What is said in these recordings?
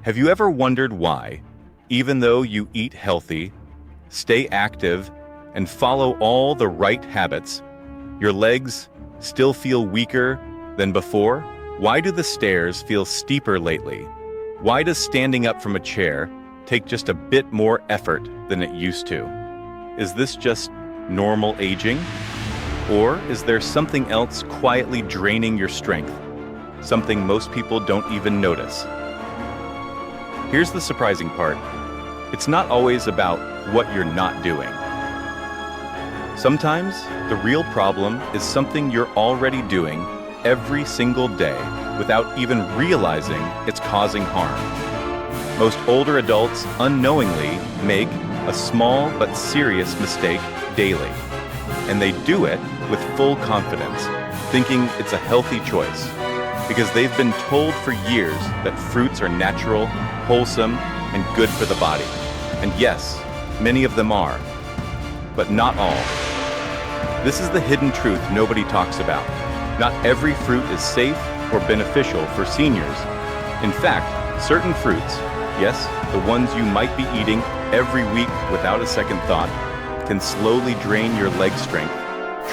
Have you ever wondered why, even though you eat healthy, stay active, and follow all the right habits, your legs still feel weaker than before? Why do the stairs feel steeper lately? Why does standing up from a chair take just a bit more effort than it used to? Is this just normal aging? Or is there something else quietly draining your strength? Something most people don't even notice. Here's the surprising part. It's not always about what you're not doing. Sometimes the real problem is something you're already doing every single day without even realizing it's causing harm. Most older adults unknowingly make a small but serious mistake daily, and they do it with full confidence, thinking it's a healthy choice, because they've been told for years that fruits are natural, wholesome, and good for the body. And yes, many of them are, but not all. This is the hidden truth nobody talks about. Not every fruit is safe or beneficial for seniors. In fact, certain fruits, yes, the ones you might be eating every week without a second thought, can slowly drain your leg strength,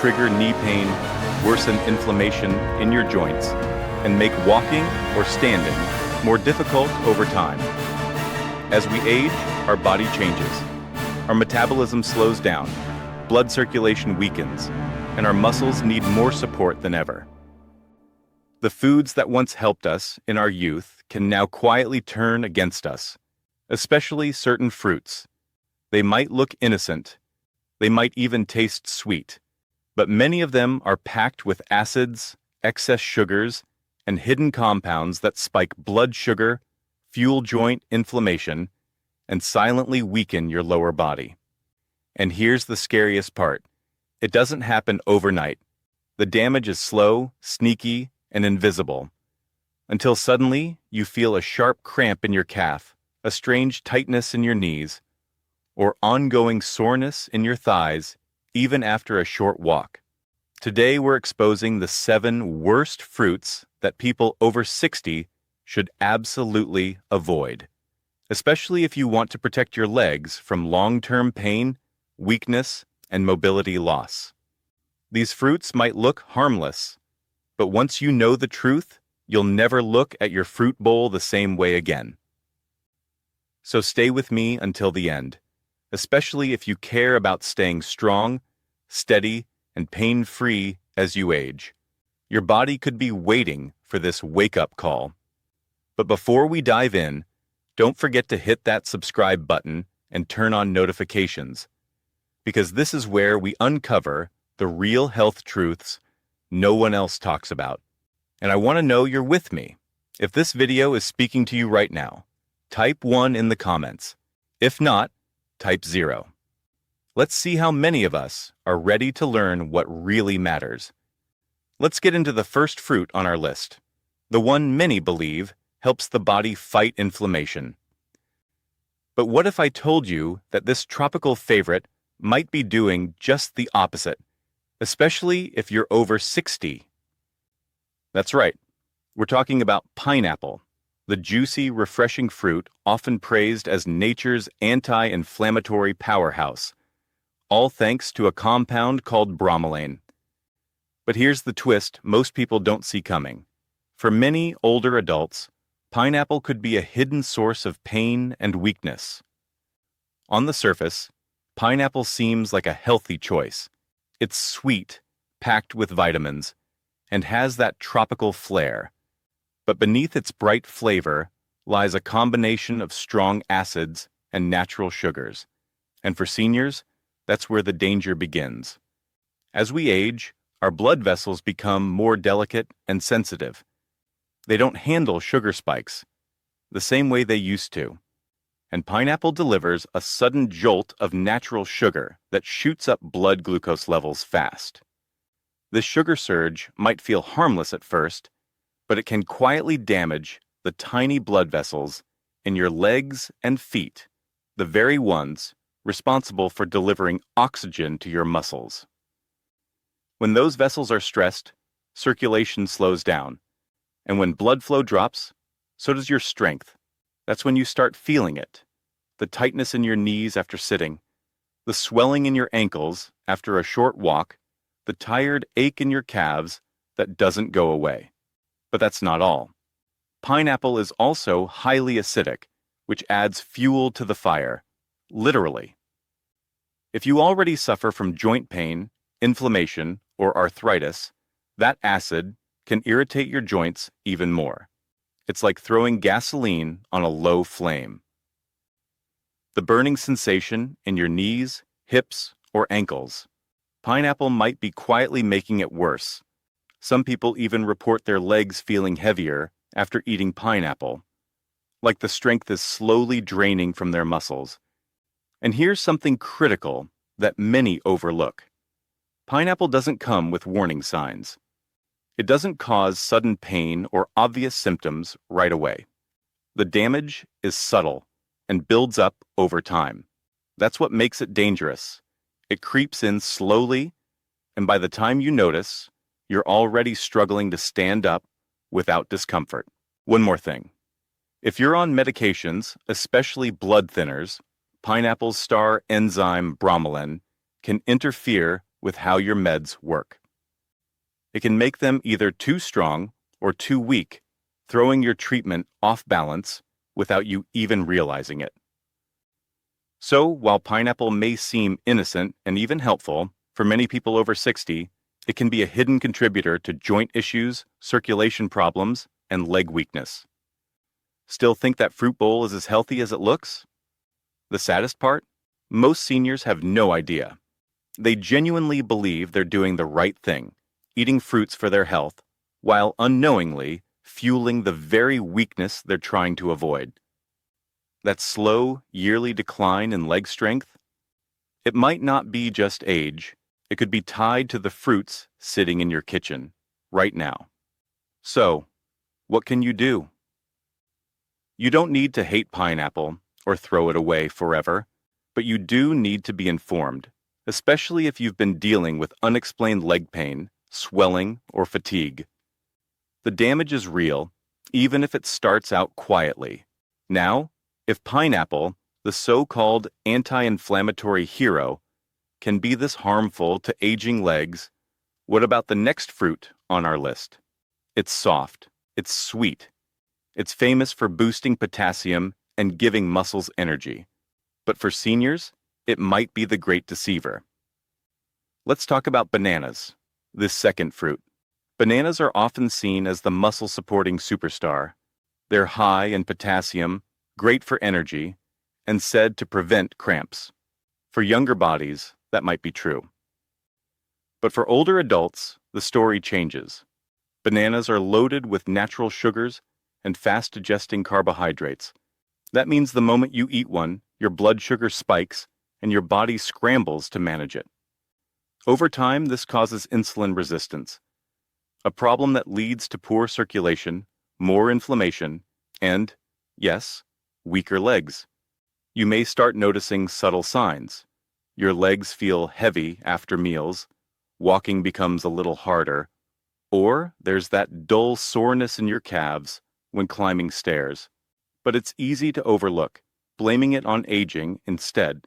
trigger knee pain, worsen inflammation in your joints, and make walking or standing more difficult over time. As we age, our body changes. Our metabolism slows down, blood circulation weakens, and our muscles need more support than ever. The foods that once helped us in our youth can now quietly turn against us, especially certain fruits. They might look innocent. They might even taste sweet, but many of them are packed with acids, excess sugars, and hidden compounds that spike blood sugar, fuel joint inflammation, and silently weaken your lower body. And here's the scariest part. It doesn't happen overnight. The damage is slow, sneaky, and invisible, until suddenly you feel a sharp cramp in your calf, a strange tightness in your knees, or ongoing soreness in your thighs, even after a short walk. Today we're exposing the 7 worst fruits that people over 60 should absolutely avoid, especially if you want to protect your legs from long-term pain, weakness, and mobility loss. These fruits might look harmless, but once you know the truth, you'll never look at your fruit bowl the same way again. So stay with me until the end, especially if you care about staying strong, steady, and pain-free as you age. Your body could be waiting for this wake-up call. But before we dive in, don't forget to hit that subscribe button and turn on notifications, because this is where we uncover the real health truths no one else talks about. And I want to know you're with me. If this video is speaking to you right now, type 1 in the comments. If not, type 0. Let's see how many of us are ready to learn what really matters. Let's get into the first fruit on our list, the one many believe helps the body fight inflammation. But what if I told you that this tropical favorite might be doing just the opposite, especially if you're over 60? That's right. We're talking about pineapple, the juicy, refreshing fruit often praised as nature's anti-inflammatory powerhouse, all thanks to a compound called bromelain. But here's the twist most people don't see coming. For many older adults, pineapple could be a hidden source of pain and weakness. On the surface, pineapple seems like a healthy choice. It's sweet, packed with vitamins, and has that tropical flair. But beneath its bright flavor lies a combination of strong acids and natural sugars. And for seniors, that's where the danger begins. As we age, our blood vessels become more delicate and sensitive. They don't handle sugar spikes the same way they used to. And pineapple delivers a sudden jolt of natural sugar that shoots up blood glucose levels fast. This sugar surge might feel harmless at first, but it can quietly damage the tiny blood vessels in your legs and feet, the very ones responsible for delivering oxygen to your muscles. When those vessels are stressed, circulation slows down, and when blood flow drops, so does your strength. That's when you start feeling it. The tightness in your knees after sitting, the swelling in your ankles after a short walk, the tired ache in your calves that doesn't go away. But that's not all. Pineapple is also highly acidic, which adds fuel to the fire, literally. If you already suffer from joint pain, inflammation, or arthritis, that acid can irritate your joints even more. It's like throwing gasoline on a low flame. The burning sensation in your knees, hips, or ankles. Pineapple might be quietly making it worse. Some people even report their legs feeling heavier after eating pineapple, like the strength is slowly draining from their muscles. And here's something critical that many overlook. Pineapple doesn't come with warning signs. It doesn't cause sudden pain or obvious symptoms right away. The damage is subtle and builds up over time. That's what makes it dangerous. It creeps in slowly, and by the time you notice, you're already struggling to stand up without discomfort. One more thing. If you're on medications, especially blood thinners, pineapple's star enzyme bromelain can interfere with how your meds work. It can make them either too strong or too weak, throwing your treatment off balance without you even realizing it. So, while pineapple may seem innocent and even helpful, for many people over 60, it can be a hidden contributor to joint issues, circulation problems, and leg weakness. Still think that fruit bowl is as healthy as it looks? The saddest part? Most seniors have no idea. They genuinely believe they're doing the right thing, eating fruits for their health, while unknowingly fueling the very weakness they're trying to avoid. That slow, yearly decline in leg strength? It might not be just age. It could be tied to the fruits sitting in your kitchen, right now. So, what can you do? You don't need to hate pineapple or throw it away forever, but you do need to be informed, especially if you've been dealing with unexplained leg pain, swelling, or fatigue. The damage is real, even if it starts out quietly. Now, if pineapple, the so-called anti-inflammatory hero, can be this harmful to aging legs, what about the next fruit on our list? It's soft, it's sweet, it's famous for boosting potassium and giving muscles energy. But for seniors, it might be the great deceiver. Let's talk about bananas, this second fruit. Bananas are often seen as the muscle-supporting superstar. They're high in potassium, great for energy, and said to prevent cramps. For younger bodies, that might be true. But for older adults, the story changes. Bananas are loaded with natural sugars and fast-digesting carbohydrates. That means the moment you eat one, your blood sugar spikes and your body scrambles to manage it. Over time, this causes insulin resistance, a problem that leads to poor circulation, more inflammation, and, yes, weaker legs. You may start noticing subtle signs. Your legs feel heavy after meals, walking becomes a little harder, or there's that dull soreness in your calves when climbing stairs. But it's easy to overlook, blaming it on aging instead.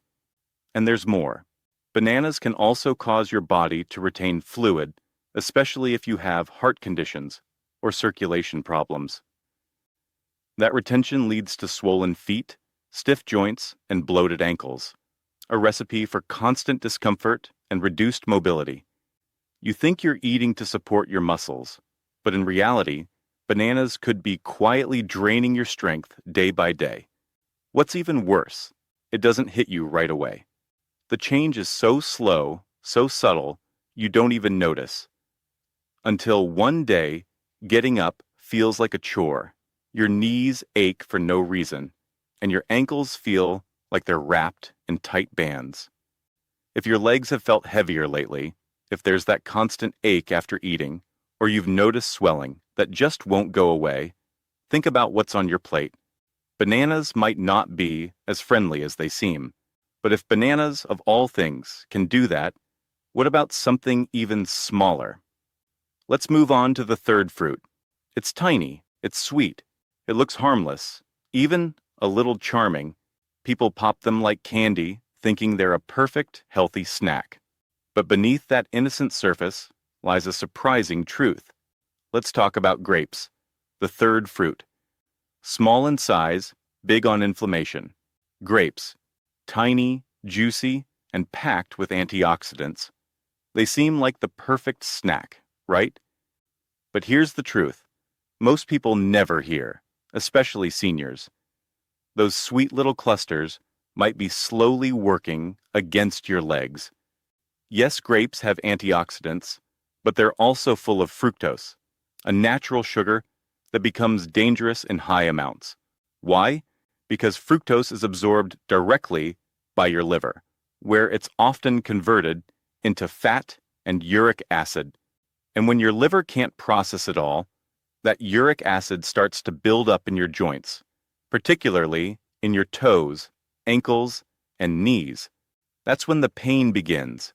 And there's more. Bananas can also cause your body to retain fluid, especially if you have heart conditions or circulation problems. That retention leads to swollen feet, stiff joints, and bloated ankles, a recipe for constant discomfort and reduced mobility. You think you're eating to support your muscles, but in reality, bananas could be quietly draining your strength day by day. What's even worse, it doesn't hit you right away. The change is so slow, so subtle, you don't even notice. Until one day, getting up feels like a chore. Your knees ache for no reason, and your ankles feel like they're wrapped in tight bands. If your legs have felt heavier lately, if there's that constant ache after eating, or you've noticed swelling that just won't go away, think about what's on your plate. Bananas might not be as friendly as they seem, but if bananas, of all things, can do that, what about something even smaller? Let's move on to the third fruit. It's tiny, it's sweet, it looks harmless, even a little charming. People pop them like candy, thinking they're a perfect, healthy snack. But beneath that innocent surface lies a surprising truth. Let's talk about grapes, the third fruit. Small in size, big on inflammation. Grapes, tiny, juicy, and packed with antioxidants. They seem like the perfect snack, right? But here's the truth. Most people never hear, especially seniors. Those sweet little clusters might be slowly working against your legs. Yes, grapes have antioxidants, but they're also full of fructose, a natural sugar that becomes dangerous in high amounts. Why? Because fructose is absorbed directly by your liver, where it's often converted into fat and uric acid. And when your liver can't process it all, that uric acid starts to build up in your joints, particularly in your toes, ankles, and knees. That's when the pain begins.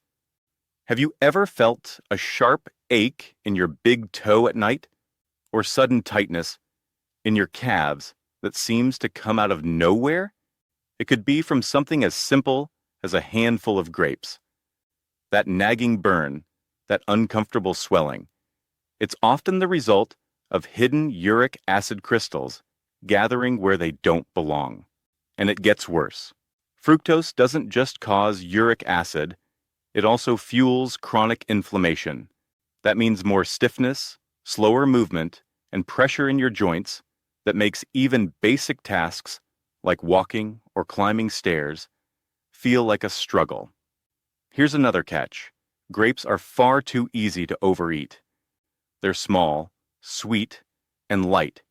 Have you ever felt a sharp ache in your big toe at night? Or sudden tightness in your calves that seems to come out of nowhere? It could be from something as simple as a handful of grapes. That nagging burn, that uncomfortable swelling. It's often the result of hidden uric acid crystals gathering where they don't belong. And it gets worse. Fructose doesn't just cause uric acid, it also fuels chronic inflammation. That means more stiffness, slower movement, and pressure in your joints that makes even basic tasks, like walking or climbing stairs, feel like a struggle. Here's another catch. Grapes are far too easy to overeat. They're small, sweet, and light.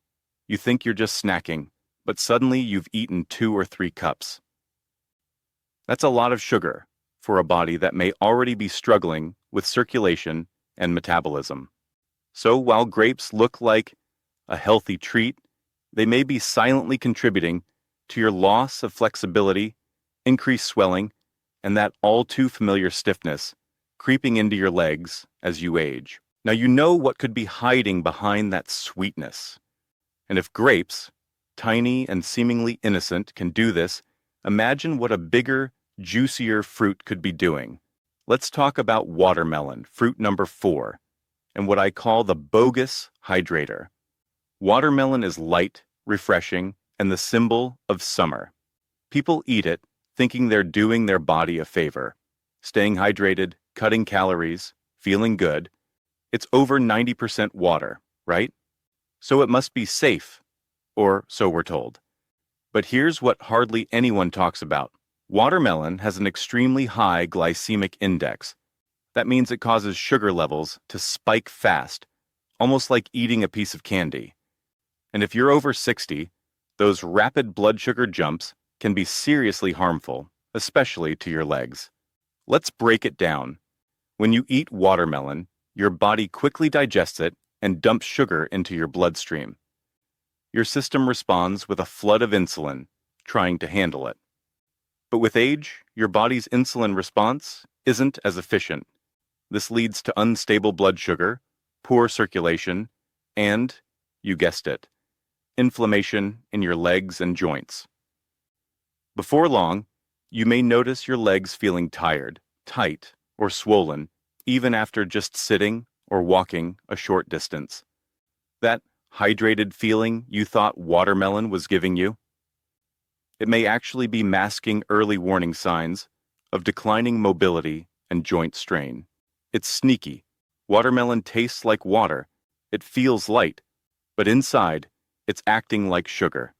You think you're just snacking, but suddenly you've eaten 2 or 3 cups. That's a lot of sugar for a body that may already be struggling with circulation and metabolism. So while grapes look like a healthy treat, they may be silently contributing to your loss of flexibility, increased swelling, and that all too familiar stiffness creeping into your legs as you age. Now you know what could be hiding behind that sweetness. And if grapes, tiny and seemingly innocent, can do this, imagine what a bigger, juicier fruit could be doing. Let's talk about watermelon, fruit number 4, and what I call the bogus hydrator. Watermelon is light, refreshing, and the symbol of summer. People eat it thinking they're doing their body a favor, staying hydrated, cutting calories, feeling good. It's over 90% water, right? So it must be safe, or so we're told. But here's what hardly anyone talks about. Watermelon has an extremely high glycemic index. That means it causes sugar levels to spike fast, almost like eating a piece of candy. And if you're over 60, those rapid blood sugar jumps can be seriously harmful, especially to your legs. Let's break it down. When you eat watermelon, your body quickly digests it and dumps sugar into your bloodstream. Your system responds with a flood of insulin, trying to handle it. But with age, your body's insulin response isn't as efficient. This leads to unstable blood sugar, poor circulation, and, you guessed it, inflammation in your legs and joints. Before long, you may notice your legs feeling tired, tight, or swollen, even after just sitting or walking a short distance. That hydrated feeling you thought watermelon was giving you? It may actually be masking early warning signs of declining mobility and joint strain. It's sneaky. Watermelon tastes like water. It feels light, but inside, it's acting like sugar.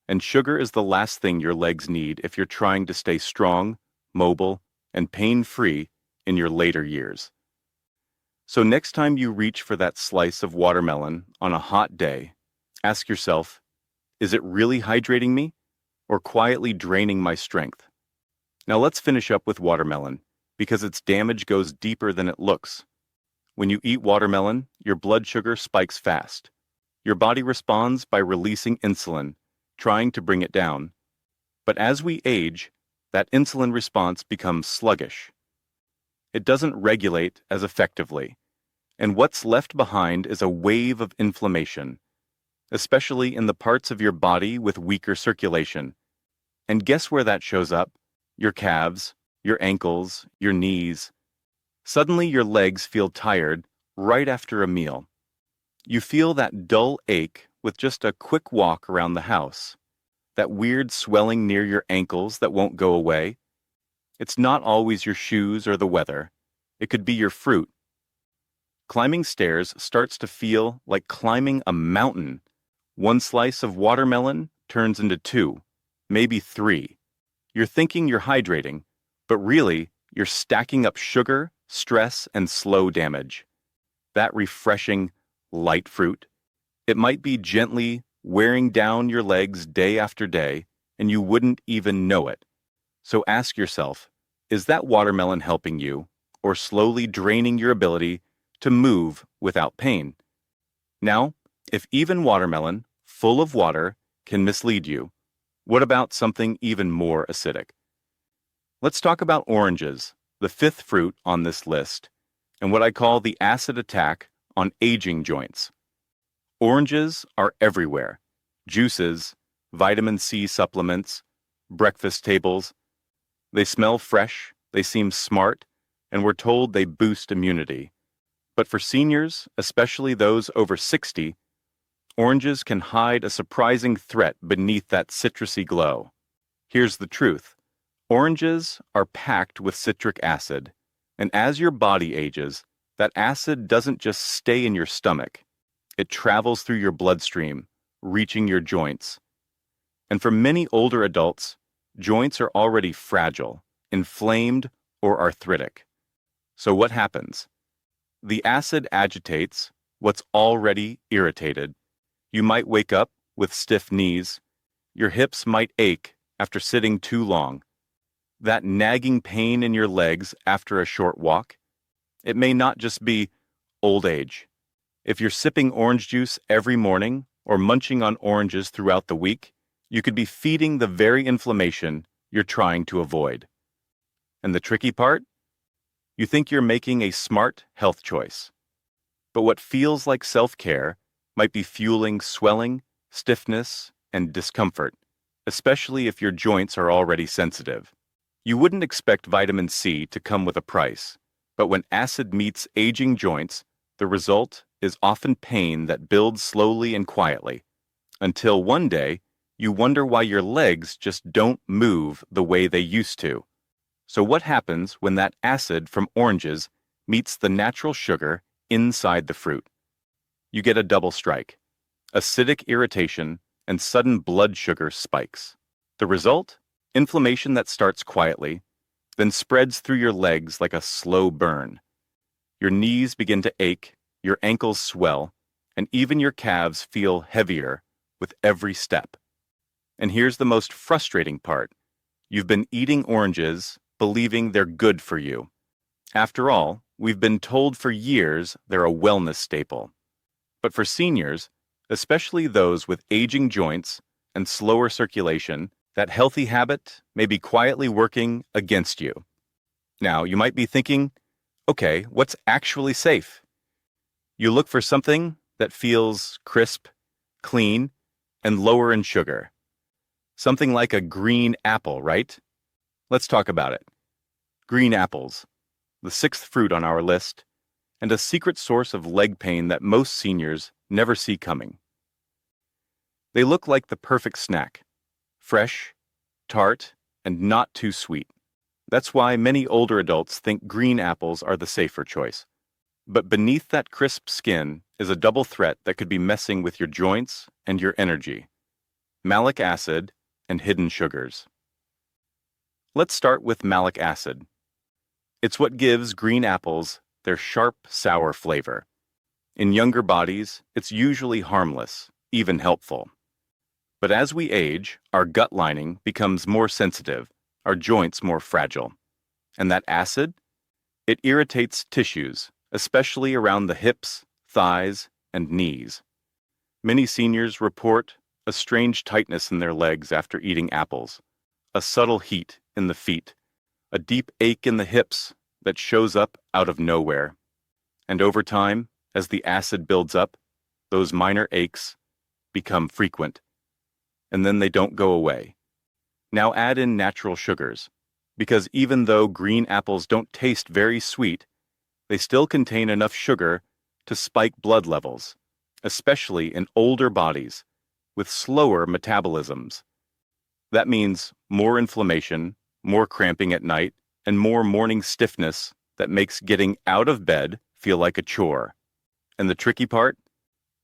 And sugar is the last thing your legs need if you're trying to stay strong, mobile, and pain-free in your later years. So next time you reach for that slice of watermelon on a hot day, ask yourself, is it really hydrating me or quietly draining my strength? Now let's finish up with watermelon, because its damage goes deeper than it looks. When you eat watermelon, your blood sugar spikes fast. Your body responds by releasing insulin, trying to bring it down. But as we age, that insulin response becomes sluggish. It doesn't regulate as effectively, and what's left behind is a wave of inflammation. especially in the parts of your body with weaker circulation. And guess where that shows up? Your calves, your ankles, your knees. Suddenly your legs feel tired right after a meal. You feel that dull ache with just a quick walk around the house. That weird swelling near your ankles that won't go away. It's not always your shoes or the weather. It could be your fruit. Climbing stairs starts to feel like climbing a mountain. One slice of watermelon turns into two, maybe three. You're thinking you're hydrating, but really, you're stacking up sugar, stress, and slow damage. That refreshing, light fruit, it might be gently wearing down your legs day after day, and you wouldn't even know it. So ask yourself, is that watermelon helping you, or slowly draining your ability to move without pain? Now, if even watermelon, full of water, can mislead you, what about something even more acidic? Let's talk about oranges, the fifth fruit on this list, and what I call the acid attack on aging joints. Oranges are everywhere. Juices, vitamin C supplements, breakfast tables. They smell fresh, they seem smart, and we're told they boost immunity. But for seniors, especially those over 60, oranges can hide a surprising threat beneath that citrusy glow. Here's the truth. Oranges are packed with citric acid, and as your body ages, that acid doesn't just stay in your stomach. It travels through your bloodstream, reaching your joints. And for many older adults, joints are already fragile, inflamed, or arthritic. So what happens? The acid agitates what's already irritated. You might wake up with stiff knees. Your hips might ache after sitting too long. That nagging pain in your legs after a short walk. It may not just be old age. If you're sipping orange juice every morning or munching on oranges throughout the week, you could be feeding the very inflammation you're trying to avoid. And the tricky part? You think you're making a smart health choice. But what feels like self-care might be fueling swelling, stiffness, and discomfort, especially if your joints are already sensitive. You wouldn't expect vitamin C to come with a price, but when acid meets aging joints, the result is often pain that builds slowly and quietly, until one day you wonder why your legs just don't move the way they used to. So what happens when that acid from oranges meets the natural sugar inside the fruit? You get a double strike: acidic irritation and sudden blood sugar spikes. The result? Inflammation that starts quietly, then spreads through your legs like a slow burn. Your knees begin to ache, your ankles swell, and even your calves feel heavier with every step. And here's the most frustrating part. You've been eating oranges, believing they're good for you. After all, we've been told for years they're a wellness staple. But for seniors, especially those with aging joints and slower circulation, that healthy habit may be quietly working against you. Now, you might be thinking, okay, what's actually safe? You look for something that feels crisp, clean, and lower in sugar. Something like a green apple, right? Let's talk about it. Green apples, the sixth fruit on our list, and a secret source of leg pain that most seniors never see coming. They look like the perfect snack. Fresh, tart, and not too sweet. That's why many older adults think green apples are the safer choice. But beneath that crisp skin is a double threat that could be messing with your joints and your energy: malic acid and hidden sugars. Let's start with malic acid. It's what gives green apples their sharp, sour flavor. In younger bodies, it's usually harmless, even helpful. But as we age, our gut lining becomes more sensitive, our joints more fragile. And that acid? It irritates tissues, especially around the hips, thighs, and knees. Many seniors report a strange tightness in their legs after eating apples, a subtle heat in the feet, a deep ache in the hips that shows up out of nowhere. And over time, as the acid builds up, those minor aches become frequent, and then they don't go away. Now add in natural sugars, because even though green apples don't taste very sweet, they still contain enough sugar to spike blood levels, especially in older bodies with slower metabolisms. That means more inflammation, more cramping at night, and more morning stiffness that makes getting out of bed feel like a chore. And the tricky part?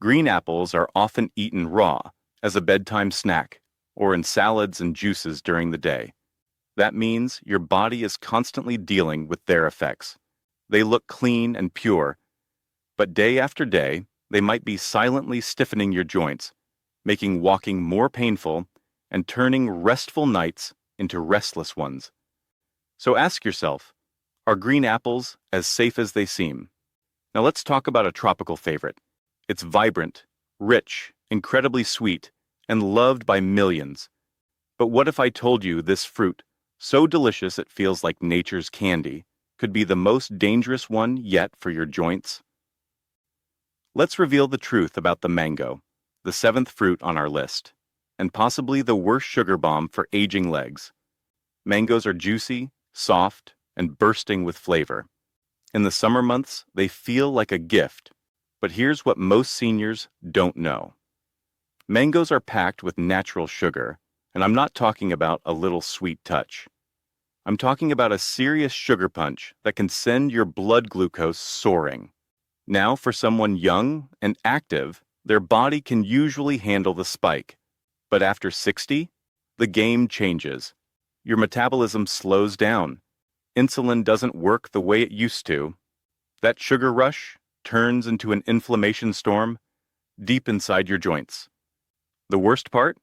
Green apples are often eaten raw as a bedtime snack or in salads and juices during the day. That means your body is constantly dealing with their effects. They look clean and pure, but day after day, they might be silently stiffening your joints, making walking more painful and turning restful nights into restless ones. So ask yourself, are green apples as safe as they seem? Now let's talk about a tropical favorite. It's vibrant, rich, incredibly sweet, and loved by millions. But what if I told you this fruit, so delicious it feels like nature's candy, could be the most dangerous one yet for your joints? Let's reveal the truth about the mango, the seventh fruit on our list, and possibly the worst sugar bomb for aging legs. Mangoes are juicy, soft, and bursting with flavor. In the summer months, they feel like a gift. But here's what most seniors don't know. Mangoes are packed with natural sugar, and I'm not talking about a little sweet touch. I'm talking about a serious sugar punch that can send your blood glucose soaring. Now, for someone young and active, their body can usually handle the spike. But after 60, the game changes. Your metabolism slows down. Insulin doesn't work the way it used to. That sugar rush turns into an inflammation storm deep inside your joints. The worst part?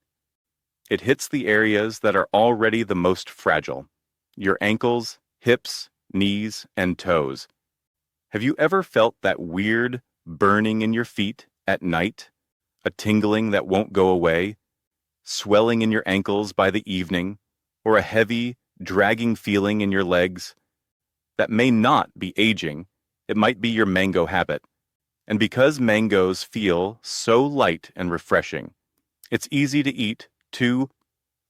It hits the areas that are already the most fragile. Your ankles, hips, knees, and toes. Have you ever felt that weird burning in your feet at night? A tingling that won't go away? Swelling in your ankles by the evening? Or a heavy, dragging feeling in your legs? That may not be aging. It might be your mango habit. And because mangoes feel so light and refreshing, it's easy to eat 2,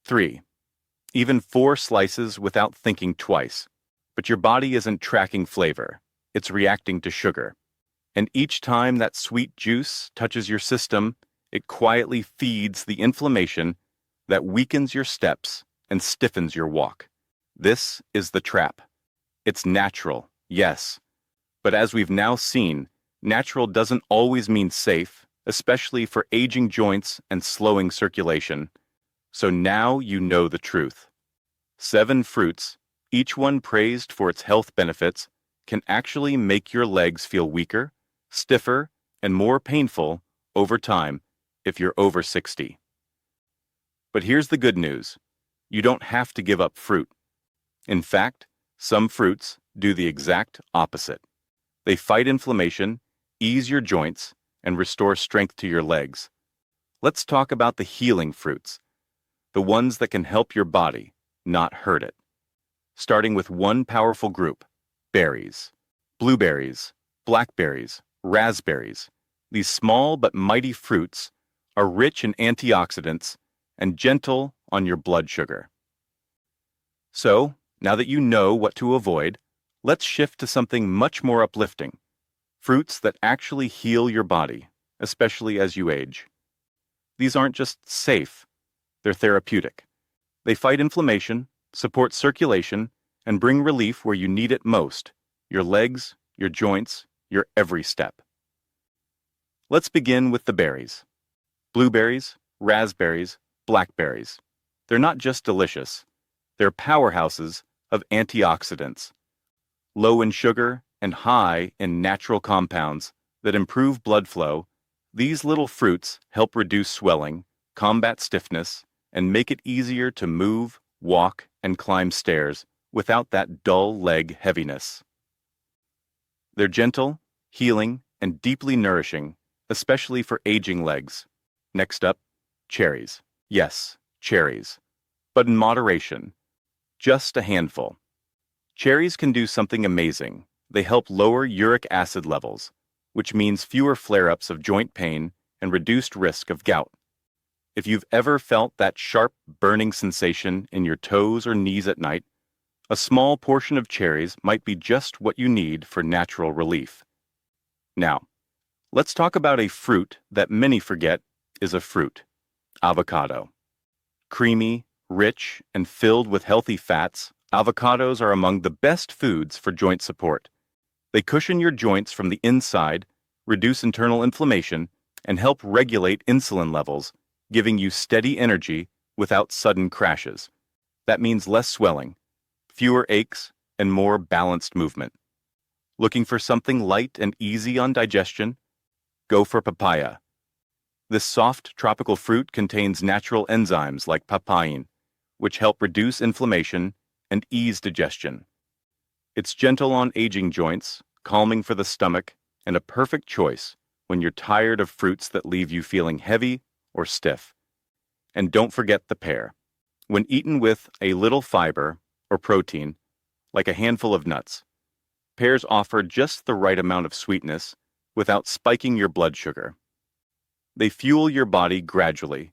3, even 4 slices without thinking twice. But your body isn't tracking flavor. It's reacting to sugar. And each time that sweet juice touches your system, it quietly feeds the inflammation that weakens your steps and stiffens your walk. This is the trap. It's natural, yes. But as we've now seen, natural doesn't always mean safe, especially for aging joints and slowing circulation. So now you know the truth. 7 fruits, each one praised for its health benefits, can actually make your legs feel weaker, stiffer, and more painful over time if you're over 60. But here's the good news. You don't have to give up fruit. In fact, some fruits do the exact opposite. They fight inflammation, ease your joints, and restore strength to your legs. Let's talk about the healing fruits, the ones that can help your body, not hurt it. Starting with one powerful group, berries. Blueberries, blackberries, raspberries. These small but mighty fruits are rich in antioxidants and gentle on your blood sugar. So, now that you know what to avoid, let's shift to something much more uplifting. Fruits that actually heal your body, especially as you age. These aren't just safe, they're therapeutic. They fight inflammation, support circulation, and bring relief where you need it most, your legs, your joints, your every step. Let's begin with the berries. Blueberries, raspberries, blackberries. They're not just delicious, they're powerhouses of antioxidants. Low in sugar and high in natural compounds that improve blood flow, these little fruits help reduce swelling, combat stiffness, and make it easier to move, walk, and climb stairs without that dull leg heaviness. They're gentle, healing, and deeply nourishing, especially for aging legs. Next up, cherries. Yes, cherries. But in moderation. Just a handful. Cherries can do something amazing. They help lower uric acid levels, which means fewer flare-ups of joint pain and reduced risk of gout. If you've ever felt that sharp, burning sensation in your toes or knees at night, a small portion of cherries might be just what you need for natural relief. Now, let's talk about a fruit that many forget is a fruit: avocado. Creamy, rich, and filled with healthy fats, avocados are among the best foods for joint support. They cushion your joints from the inside, reduce internal inflammation, and help regulate insulin levels, giving you steady energy without sudden crashes. That means less swelling, fewer aches, and more balanced movement. Looking for something light and easy on digestion? Go for papaya. This soft tropical fruit contains natural enzymes like papain, which help reduce inflammation and ease digestion. It's gentle on aging joints, calming for the stomach, and a perfect choice when you're tired of fruits that leave you feeling heavy or stiff. And don't forget the pear. When eaten with a little fiber or protein, like a handful of nuts, pears offer just the right amount of sweetness without spiking your blood sugar. They fuel your body gradually,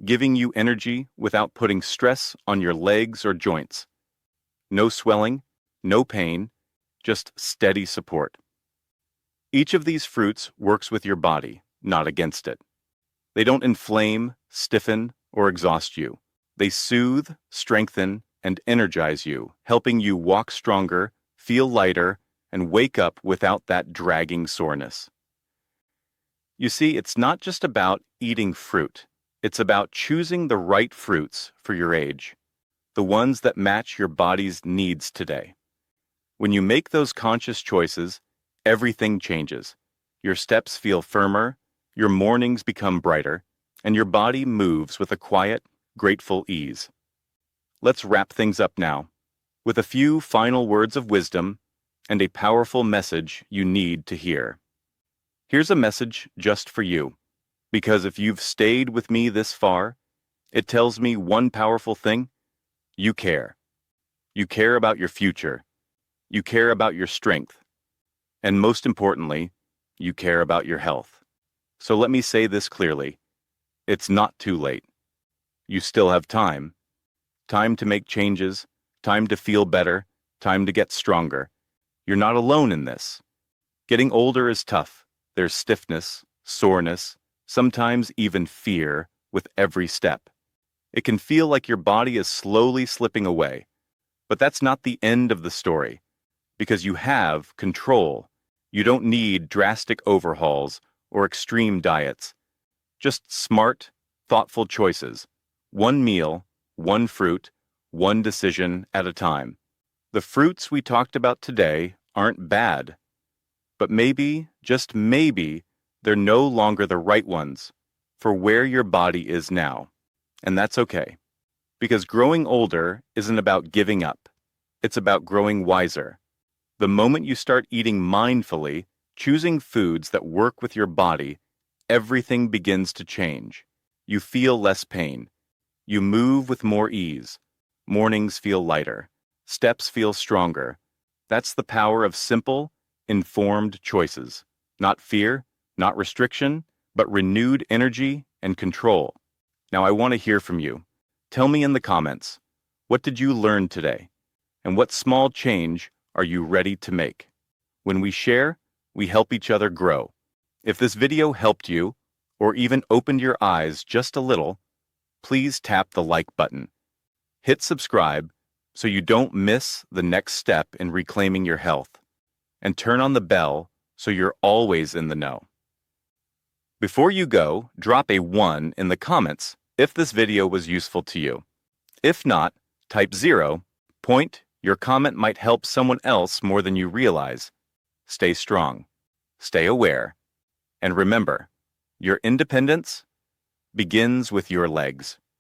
giving you energy without putting stress on your legs or joints. No swelling, no pain, just steady support. Each of these fruits works with your body, not against it. They don't inflame, stiffen, or exhaust you. They soothe, strengthen, and energize you, helping you walk stronger, feel lighter, and wake up without that dragging soreness. You see, it's not just about eating fruit. It's about choosing the right fruits for your age, the ones that match your body's needs today. When you make those conscious choices, everything changes. Your steps feel firmer, your mornings become brighter, and your body moves with a quiet, grateful ease. Let's wrap things up now with a few final words of wisdom and a powerful message you need to hear. Here's a message just for you, because if you've stayed with me this far, it tells me one powerful thing: you care. You care about your future. You care about your strength. And most importantly, you care about your health. So let me say this clearly: it's not too late. You still have time. Time to make changes, time to feel better, time to get stronger. You're not alone in this. Getting older is tough. There's stiffness, soreness, sometimes even fear with every step. It can feel like your body is slowly slipping away. But that's not the end of the story, because you have control. You don't need drastic overhauls or extreme diets. Just smart, thoughtful choices. One meal, one fruit, one decision at a time. The fruits we talked about today aren't bad, but maybe, just maybe, they're no longer the right ones for where your body is now. And that's okay, because growing older isn't about giving up. It's about growing wiser. The moment you start eating mindfully, choosing foods that work with your body, everything begins to change. You feel less pain. You move with more ease. Mornings feel lighter. Steps feel stronger. That's the power of simple, informed choices. Not fear, not restriction, but renewed energy and control. Now I want to hear from you. Tell me in the comments, what did you learn today? And what small change are you ready to make? When we share, we help each other grow. If this video helped you, or even opened your eyes just a little, please tap the like button. Hit subscribe so you don't miss the next step in reclaiming your health. And turn on the bell so you're always in the know. Before you go, drop a 1 in the comments if this video was useful to you. If not, type 0. Your comment might help someone else more than you realize. Stay strong, stay aware, and remember, your independence begins with your legs.